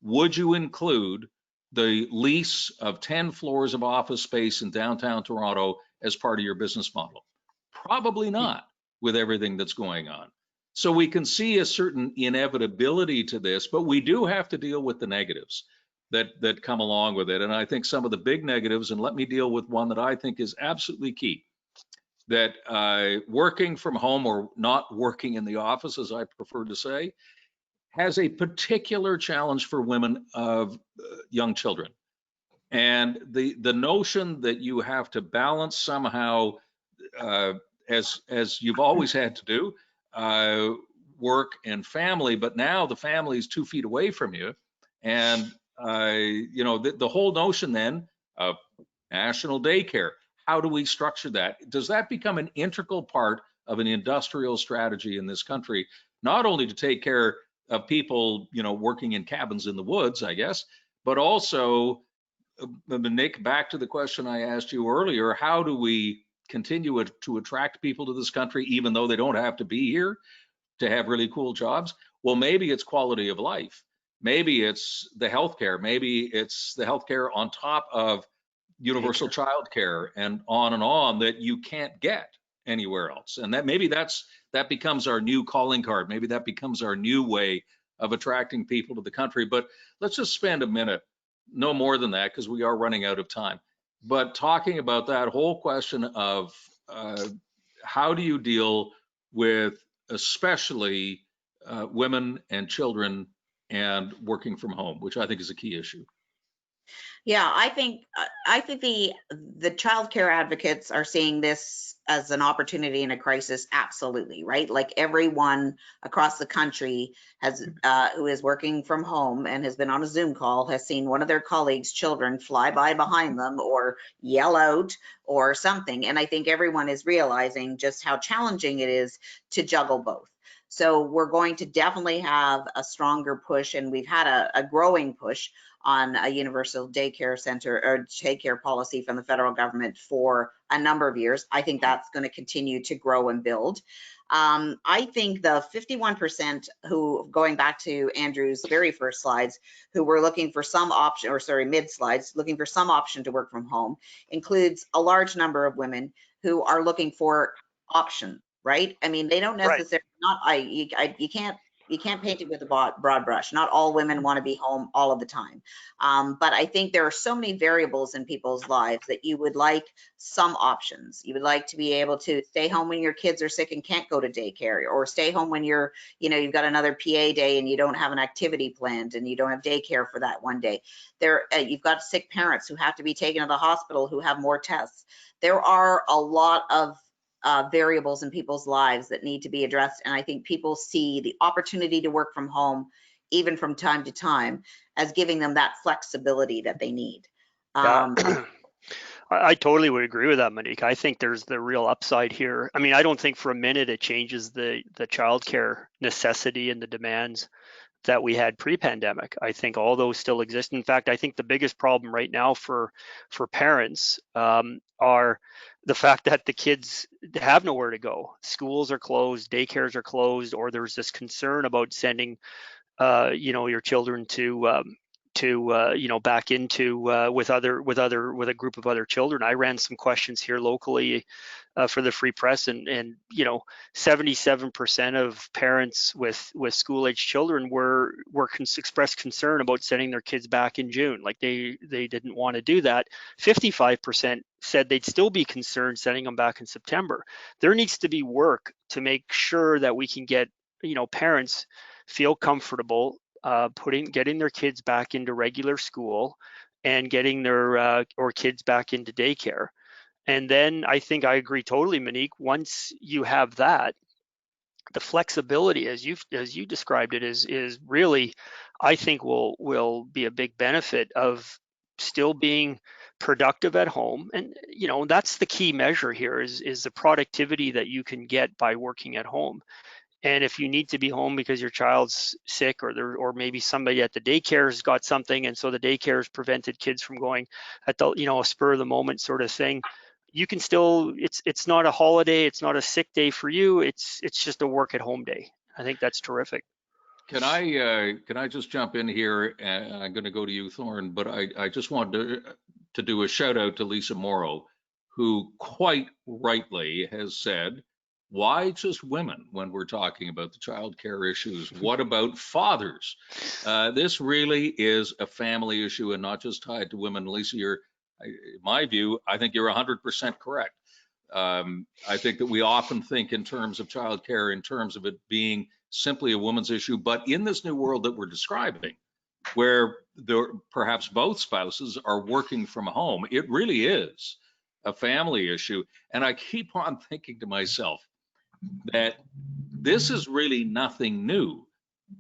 would you include the lease of 10 floors of office space in downtown Toronto as part of your business model? Probably not, with everything that's going on. So we can see a certain inevitability to this, but we do have to deal with the negatives that come along with it. And I think some of the big negatives, and let me deal with one that I think is absolutely key, that working from home, or not working in the office, as I prefer to say, has a particular challenge for women of young children. And the notion that you have to balance somehow, as you've always had to do, work and family, but now the family is 2 feet away from you. And, the whole notion then of national daycare, how do we structure that? Does that become an integral part of an industrial strategy in this country, not only to take care of people, working in cabins in the woods, I guess, but also, Nick, back to the question I asked you earlier, how do we continue to attract people to this country, even though they don't have to be here to have really cool jobs? Well, maybe it's quality of life. Maybe it's the healthcare. Maybe it's the healthcare on top of universal childcare and on that you can't get anywhere else. And that that becomes our new calling card. Maybe that becomes our new way of attracting people to the country. But let's just spend a minute, no more than that, because we are running out of time, but talking about that whole question of how do you deal with especially women and children and working from home, which I think is a key issue. Yeah, I think the childcare advocates are seeing this as an opportunity in a crisis. Absolutely, right? Like everyone across the country has who is working from home and has been on a Zoom call has seen one of their colleagues' children fly by behind them or yell out or something. And I think everyone is realizing just how challenging it is to juggle both. So we're going to definitely have a stronger push, and we've had a growing push on a universal daycare center or daycare policy from the federal government for a number of years. I think that's going to continue to grow and build. I think the 51% who, going back to Andrew's very first slides, who were looking for some option, or sorry, mid slides, looking for some option to work from home, includes a large number of women who are looking for option, right? I mean, they don't necessarily, you can't paint it with a broad brush. Not all women want to be home all of the time. But I think there are so many variables in people's lives that you would like some options. You would like to be able to stay home when your kids are sick and can't go to daycare, or stay home when you're, you've got another PA day and you don't have an activity planned and you don't have daycare for that one day. You've got sick parents who have to be taken to the hospital who have more tests. There are a lot of variables in people's lives that need to be addressed. And I think people see the opportunity to work from home, even from time to time, as giving them that flexibility that they need. I totally would agree with that, Monique. I think there's the real upside here. I mean, I don't think for a minute it changes the childcare necessity and the demands that we had pre-pandemic. I think all those still exist. In fact, I think the biggest problem right now for parents are the fact that the kids have nowhere to go. Schools are closed, daycares are closed, or there's this concern about sending your children to back into with a group of other children. I ran some questions here locally for the Free Press, and 77% of parents with school age children expressed concern about sending their kids back in June. Like they didn't want to do that. 55% said they'd still be concerned sending them back in September. There needs to be work to make sure that we can get parents feel comfortable getting their kids back into regular school and getting their kids back into daycare. And then I think I agree totally, Monique. Once you have that, the flexibility, as you described it, is really, I think, will be a big benefit of still being productive at home. And that's the key measure here is the productivity that you can get by working at home. And if you need to be home because your child's sick, or maybe somebody at the daycare has got something, and so the daycare has prevented kids from going at the a spur of the moment sort of thing, you can still, it's not a holiday, it's not a sick day for you, it's just a work at home day. I think that's terrific. Can I just jump in here? And I'm going to go to you, Thoren, but I just wanted to do a shout out to Lisa Morrow, who quite rightly has said, why just women when we're talking about the child care issues? What about fathers? This really is a family issue and not just tied to women. Lisa, in my view, I think you're 100% correct. I think that we often think in terms of child care, in terms of it being simply a woman's issue, but in this new world that we're describing, where perhaps both spouses are working from home, it really is a family issue. And I keep on thinking to myself that this is really nothing new,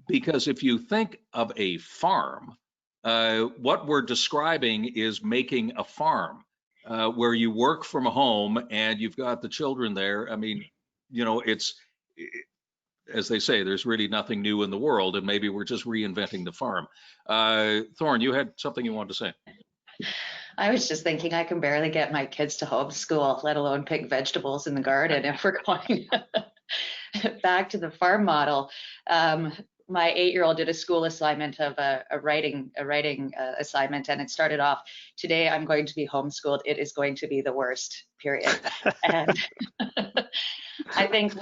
because if you think of a farm, what we're describing is making a farm where you work from home and you've got the children there. I mean, as they say, there's really nothing new in the world, and maybe we're just reinventing the farm. Thoren, you had something you wanted to say. I was just thinking I can barely get my kids to homeschool, let alone pick vegetables in the garden. If we're going back to the farm model, my 8-year-old did a school assignment of a writing assignment, and it started off, today I'm going to be homeschooled. It is going to be the worst, period. And I think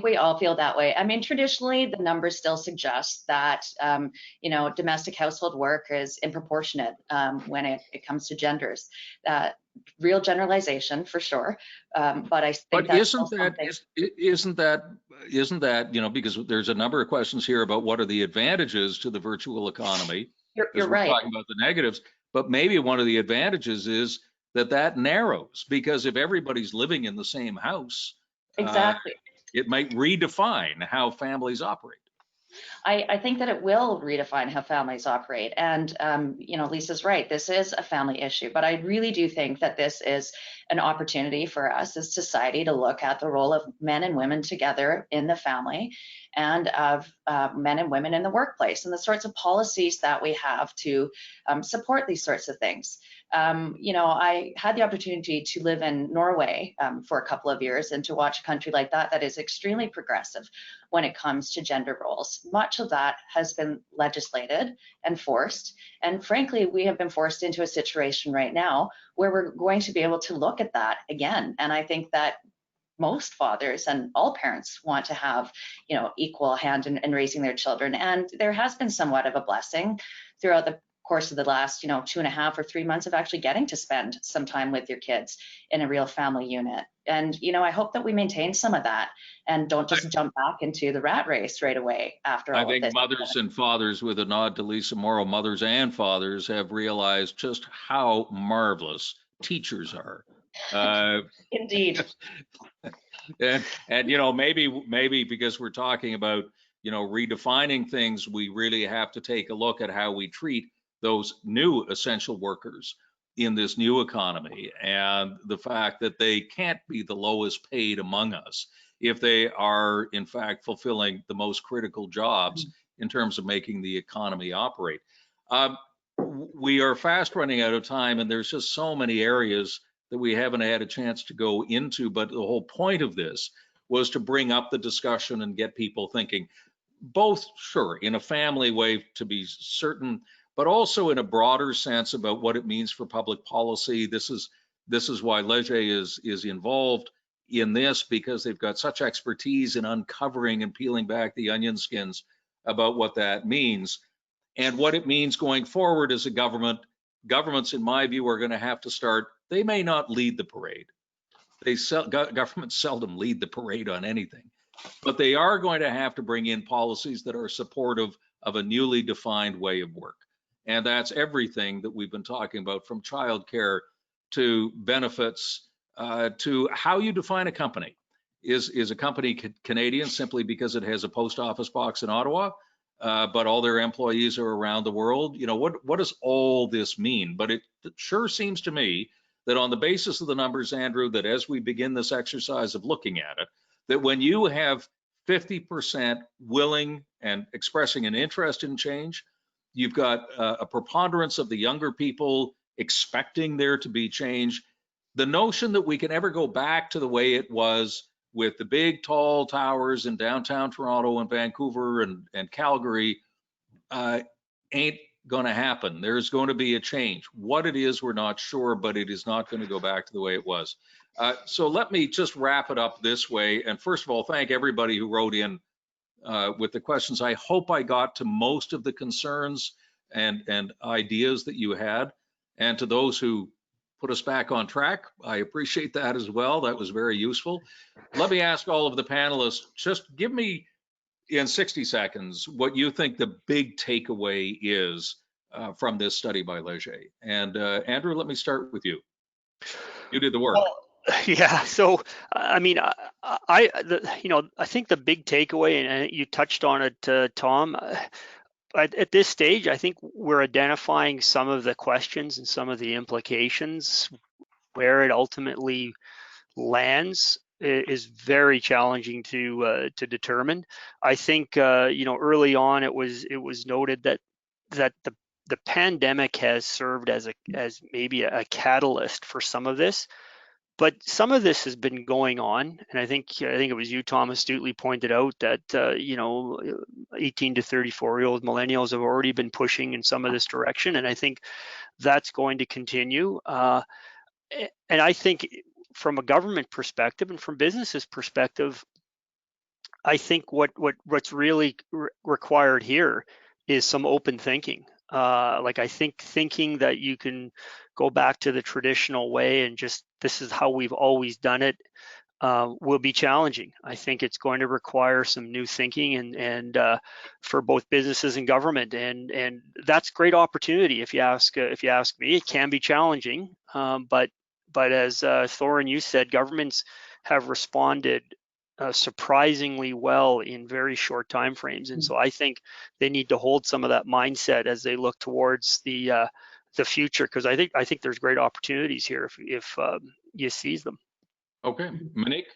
we all feel that way. I mean, traditionally, the numbers still suggest that domestic household work is disproportionate when it comes to genders. Real generalization for sure, but I think that's isn't that because there's a number of questions here about what are the advantages to the virtual economy. You're right. We're talking about the negatives, but maybe one of the advantages is that narrows, because if everybody's living in the same house, exactly, it might redefine how families operate. I think that it will redefine how families operate. And, Lisa's right. This is a family issue, but I really do think that this is an opportunity for us as society to look at the role of men and women together in the family, and of men and women in the workplace, and the sorts of policies that we have to support these sorts of things. I had the opportunity to live in Norway for a couple of years, and to watch a country like that is extremely progressive when it comes to gender roles. Much of that has been legislated and forced. And frankly, we have been forced into a situation right now where we're going to be able to look at that again. And I think that most fathers and all parents want to have, equal hand in raising their children. And there has been somewhat of a blessing throughout the course of the last, 2.5 or 3 months of actually getting to spend some time with your kids in a real family unit. And, I hope that we maintain some of that and don't just jump back into the rat race right away after all of this. I think mothers and fathers, with a nod to Lisa Morrow, mothers and fathers have realized just how marvelous teachers are Indeed. And maybe because we're talking about redefining things, we really have to take a look at how we treat those new essential workers in this new economy, and the fact that they can't be the lowest paid among us if they are in fact fulfilling the most critical jobs in terms of making the economy operate. We are fast running out of time, and there's just so many areas that we haven't had a chance to go into, but the whole point of this was to bring up the discussion and get people thinking, both, sure, in a family way to be certain, but also in a broader sense about what it means for public policy. This is why Leger is involved in this, because they've got such expertise in uncovering and peeling back the onion skins about what that means and what it means going forward as a government. Governments, in my view, are going to have to start. They may not lead the parade. Governments seldom lead the parade on anything, but they are going to have to bring in policies that are supportive of a newly defined way of work. And that's everything that we've been talking about, from childcare to benefits to how you define a company. Is a company Canadian simply because it has a post office box in Ottawa, but all their employees are around the world? What does all this mean? But it sure seems to me that on the basis of the numbers, Andrew, that as we begin this exercise of looking at it, that when you have 50% willing and expressing an interest in change, you've got a preponderance of the younger people expecting there to be change. The notion that we can ever go back to the way it was with the big tall towers in downtown Toronto and Vancouver and Calgary ain't going to happen. There's going to be a change. What it is, we're not sure, but it is not going to go back to the way it was. So let me just wrap it up this way. And first of all, thank everybody who wrote in with the questions. I hope I got to most of the concerns and ideas that you had. And to those who put us back on track, I appreciate that as well. That was very useful. Let me ask all of the panelists, just give me in 60 seconds what you think the big takeaway is from this study by Leger. And Andrew, let me start with you. You did the work. Well, yeah. So, I mean, I think the big takeaway, and you touched on it, Tom, at this stage, I think we're identifying some of the questions and some of the implications. Where it ultimately lands is very challenging to determine. I think early on it was noted that the pandemic has served as maybe a catalyst for some of this, but some of this has been going on, and I think it was you, Tom, astutely pointed out that 18 to 34-year-old millennials have already been pushing in some of this direction, and I think that's going to continue. And I think from a government perspective and from businesses perspective, I think what's really required here is some open thinking. I think thinking that you can go back to the traditional way and just this is how we've always done it will be challenging. I think it's going to require some new thinking and for both businesses and government, and that's great opportunity. If you ask me, it can be challenging, but as Thoren, you said, governments have responded surprisingly well in very short time frames, and so I think they need to hold some of that mindset as they look towards the future, because I think there's great opportunities here if you seize them. Okay, Monique,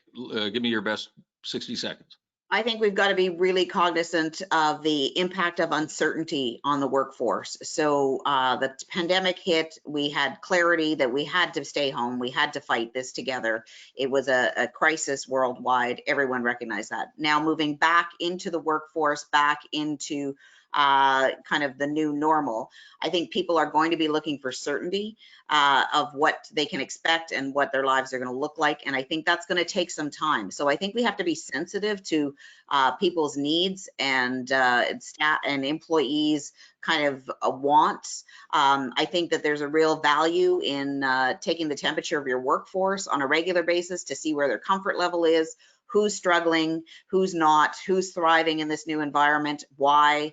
give me your best 60 seconds. I think we've got to be really cognizant of the impact of uncertainty on the workforce. So the pandemic hit, we had clarity that we had to stay home. We had to fight this together. It was a crisis worldwide. Everyone recognized that. Now moving back into the workforce, back into kind of the new normal, I think people are going to be looking for certainty of what they can expect and what their lives are going to look like. And I think that's going to take some time. So I think we have to be sensitive to people's needs and staff and employees kind of wants. I think that there's a real value in taking the temperature of your workforce on a regular basis to see where their comfort level is, who's struggling, who's not, who's thriving in this new environment, why,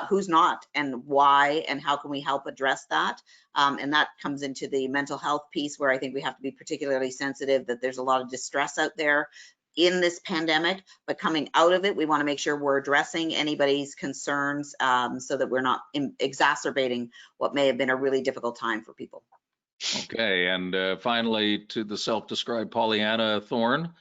who's not, and why, and how can we help address that. And that comes into the mental health piece, where I think we have to be particularly sensitive that there's a lot of distress out there in this pandemic, but coming out of it, we want to make sure we're addressing anybody's concerns, so that we're not exacerbating what may have been a really difficult time for people. Okay, and finally, to the self-described Pollyanna, Thoren,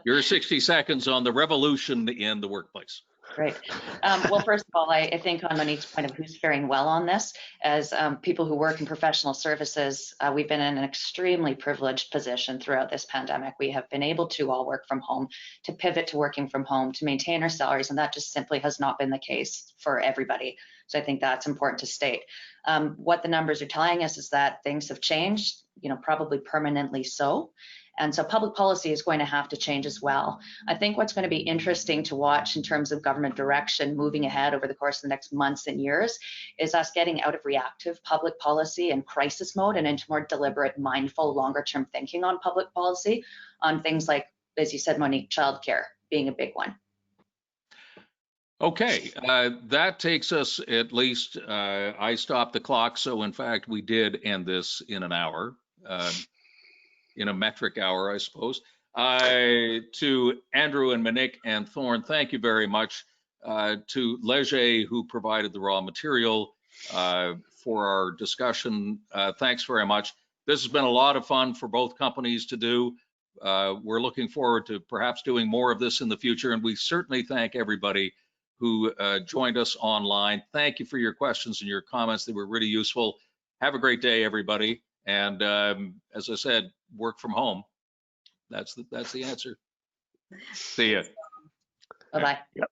your 60 seconds on the revolution in the workplace. Great. Well, first of all, I think on Monique's point of who's faring well on this, as people who work in professional services, we've been in an extremely privileged position throughout this pandemic. We have been able to all work from home, to pivot to working from home, to maintain our salaries, and that just simply has not been the case for everybody. So I think that's important to state. What the numbers are telling us is that things have changed, probably permanently so. And so public policy is going to have to change as well. I think what's going to be interesting to watch in terms of government direction moving ahead over the course of the next months and years is us getting out of reactive public policy and crisis mode and into more deliberate, mindful, longer term thinking on public policy on things like, as you said, Monique, childcare being a big one. Okay, that takes us, at least, I stopped the clock, so in fact, we did end this in an hour. In a metric hour, I suppose. To Andrew and Monique and Thoren, thank you very much. To Leger, who provided the raw material for our discussion, thanks very much. This has been a lot of fun for both companies to do. We're looking forward to perhaps doing more of this in the future, and we certainly thank everybody who joined us online. Thank you for your questions and your comments. They were really useful. Have a great day, everybody. And as I said, work from home. That's the answer. See ya. Bye-bye. Yep.